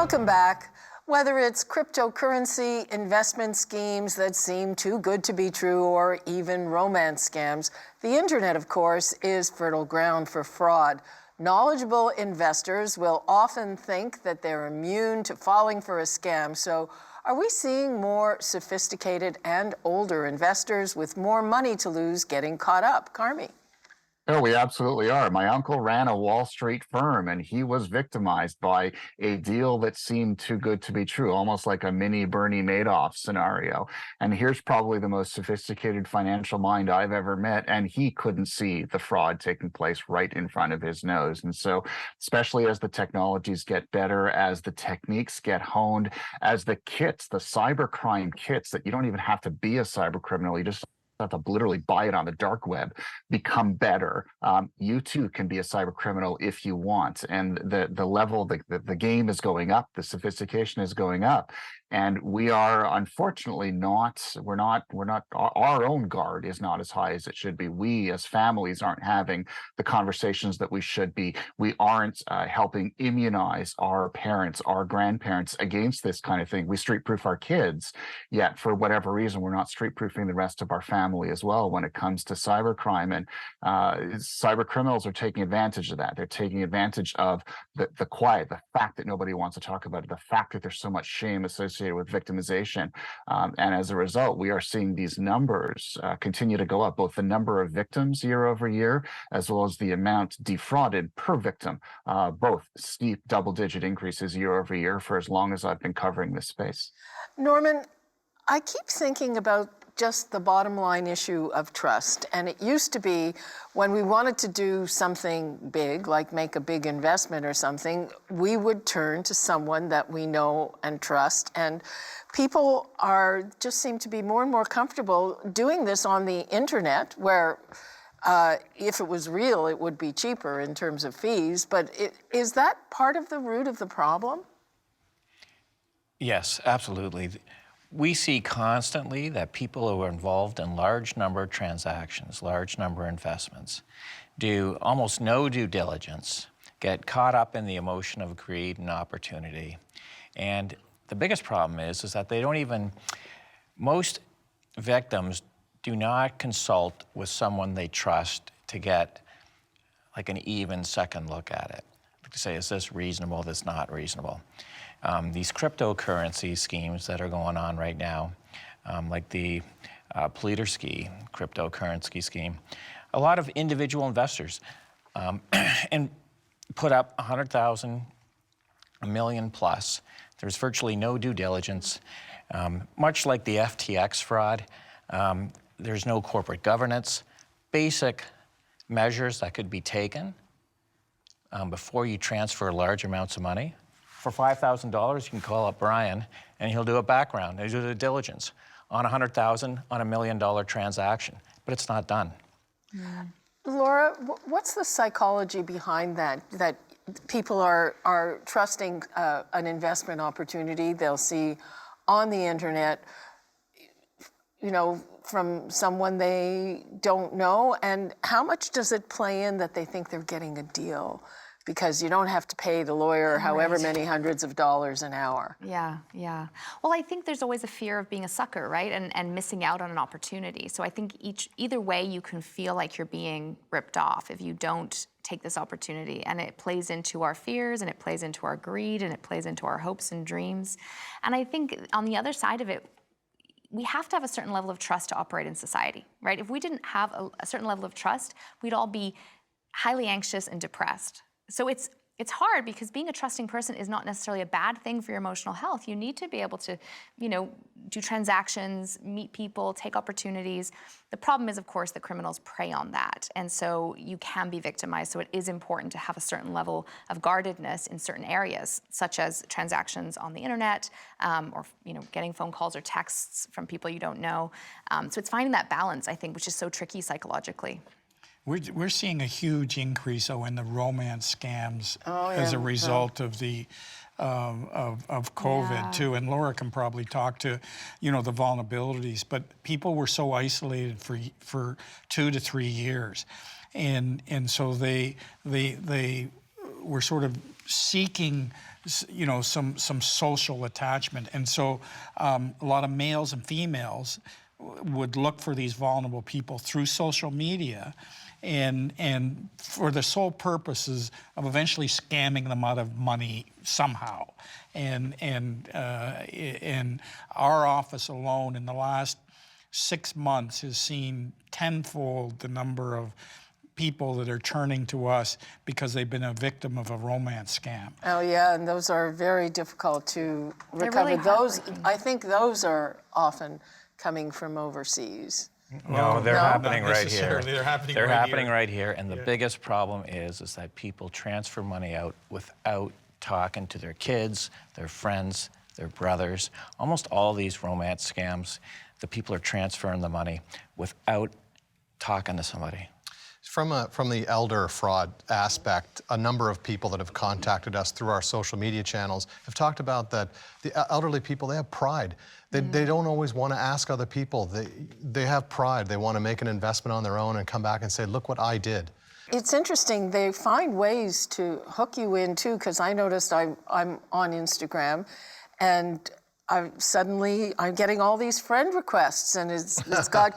Welcome back. Whether it's cryptocurrency, investment schemes that seem too good to be true, or even romance scams, the internet, of course, is fertile ground for fraud. Knowledgeable investors will often think that they're immune to falling for a scam. So are we seeing more sophisticated and older investors with more money to lose getting caught up? Carmi. Oh, we absolutely are. My uncle ran a Wall Street firm, and he was victimized by a deal that seemed too good to be true, almost like a mini Bernie Madoff scenario. And here's probably the most sophisticated financial mind I've ever met, and he couldn't see the fraud taking place right in front of his nose. And so, especially as the technologies get better, as the techniques get honed, as the kits, the cybercrime kits that you don't even have to be a cybercriminal, you just have to literally buy it on the dark web, become better. You too can be a cyber criminal if you want. And the level, the game is going up, the sophistication is going up. And we are unfortunately our own guard is not as high as it should be. We as families aren't having the conversations that we should be. We aren't helping immunize our parents, our grandparents against this kind of thing. We street proof our kids, yet for whatever reason, we're not street proofing the rest of our family as well when it comes to cybercrime. And cyber criminals are taking advantage of that. They're taking advantage of the quiet, the fact that nobody wants to talk about it, the fact that there's so much shame associated with victimization. And as a result, we are seeing these numbers continue to go up, both the number of victims year over year, as well as the amount defrauded per victim, both steep double-digit increases year over year for as long as I've been covering this space. Norman, I keep thinking about just the bottom line issue of trust. And it used to be when we wanted to do something big, like make a big investment or something, we would turn to someone that we know and trust. And people just seem to be more and more comfortable doing this on the internet, where if it was real, it would be cheaper in terms of fees. But is that part of the root of the problem? Yes, absolutely. We see constantly that people who are involved in large number of transactions, large number of investments, do almost no due diligence, get caught up in the emotion of greed and opportunity. And the biggest problem is that they don't even, most victims do not consult with someone they trust to get like an even second look at it. Like to say, is this reasonable, this not reasonable? These cryptocurrency schemes that are going on right now, like the Politerski cryptocurrency scheme, a lot of individual investors and put up 100,000, $1 million plus. There's virtually no due diligence. Much like the FTX fraud, there's no corporate governance. Basic measures that could be taken before you transfer large amounts of money. For $5,000, you can call up Brian, and he'll do a background. He'll do the diligence on $100,000 on $1 million transaction, but it's not done. Yeah. Laura, what's the psychology behind that? That people are trusting an investment opportunity they'll see on the internet, from someone they don't know, and how much does it play in that they think they're getting a deal? Because you don't have to pay the lawyer however many hundreds of dollars an hour. Yeah. Well, I think there's always a fear of being a sucker, right? And missing out on an opportunity. So I think either way you can feel like you're being ripped off if you don't take this opportunity. And it plays into our fears, and it plays into our greed, and it plays into our hopes and dreams. And I think on the other side of it, we have to have a certain level of trust to operate in society, right? If we didn't have a certain level of trust, we'd all be highly anxious and depressed. So it's hard because being a trusting person is not necessarily a bad thing for your emotional health. You need to be able to, do transactions, meet people, take opportunities. The problem is, of course, that criminals prey on that. And so you can be victimized. So it is important to have a certain level of guardedness in certain areas, such as transactions on the internet, or, getting phone calls or texts from people you don't know. So it's finding that balance, I think, which is so tricky psychologically. We're seeing a huge increase in the romance scams as a result of the of COVID too. And Laura can probably talk to the vulnerabilities. But people were so isolated for 2 to 3 years, and so they we're sort of seeking, you know, some social attachment, and so a lot of males and females would look for these vulnerable people through social media, and for the sole purposes of eventually scamming them out of money somehow. And our office alone in the last 6 months has seen tenfold the number of people that are turning to us because they've been a victim of a romance scam. Oh yeah, and those are very difficult to recover. really Those, heartbreaking. I think those are often coming from overseas. No, they're No? happening Not right here. necessarily. They're happening They're right happening here. right here. And the biggest problem is that people transfer money out without talking to their kids, their friends, their brothers. Almost all these romance scams, the people are transferring the money without talking to somebody. From the elder fraud aspect, a number of people that have contacted us through our social media channels have talked about that the elderly people, they have pride. They don't always want to ask other people. They have pride. They want to make an investment on their own and come back and say, look what I did. It's interesting, they find ways to hook you in too, because I noticed I'm on Instagram, and I'm getting all these friend requests, and it's got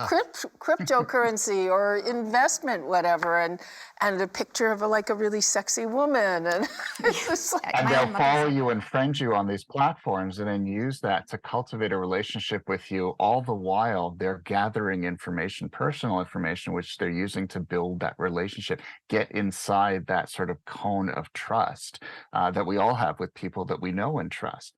cryptocurrency or investment, whatever, and a picture of a really sexy woman, and it's just like, And they'll follow you and friend you on these platforms and then use that to cultivate a relationship with you. All the while, they're gathering information, personal information, which they're using to build that relationship, get inside that sort of cone of trust that we all have with people that we know and trust.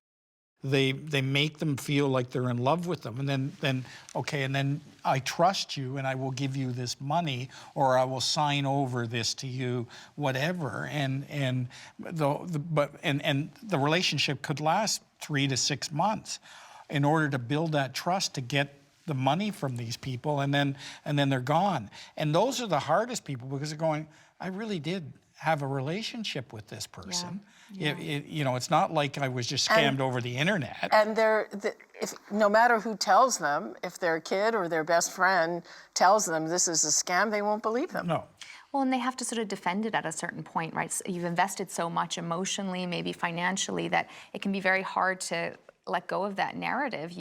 They make them feel like they're in love with them, and then okay, and then I trust you, and I will give you this money, or I will sign over this to you, whatever, and the relationship could last 3 to 6 months, in order to build that trust to get the money from these people, and then they're gone, and those are the hardest people, because they're going, I really did have a relationship with this person. Yeah. You know, it's not like I was just scammed over the internet. and if no matter who tells them, if their kid or their best friend tells them this is a scam, they won't believe them. No. Well, and they have to sort of defend it at a certain point, right? So you've invested so much emotionally, maybe financially, that it can be very hard to let go of that narrative.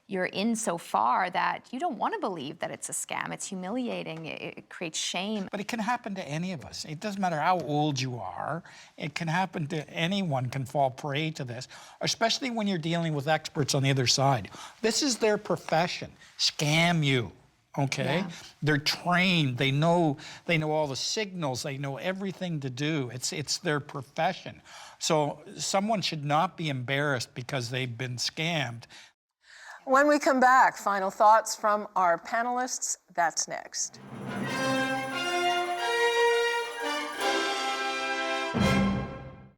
You're in so far that you don't want to believe that it's a scam. It's humiliating. It creates shame. But it can happen to any of us. It doesn't matter how old you are. It can happen to anyone, can fall prey to this, especially when you're dealing with experts on the other side. This is their profession. Scam you. Okay? Yeah. They're trained. They know all the signals. They know everything to do. It's their profession. So someone should not be embarrassed because they've been scammed. When we come back, final thoughts from our panelists. That's next.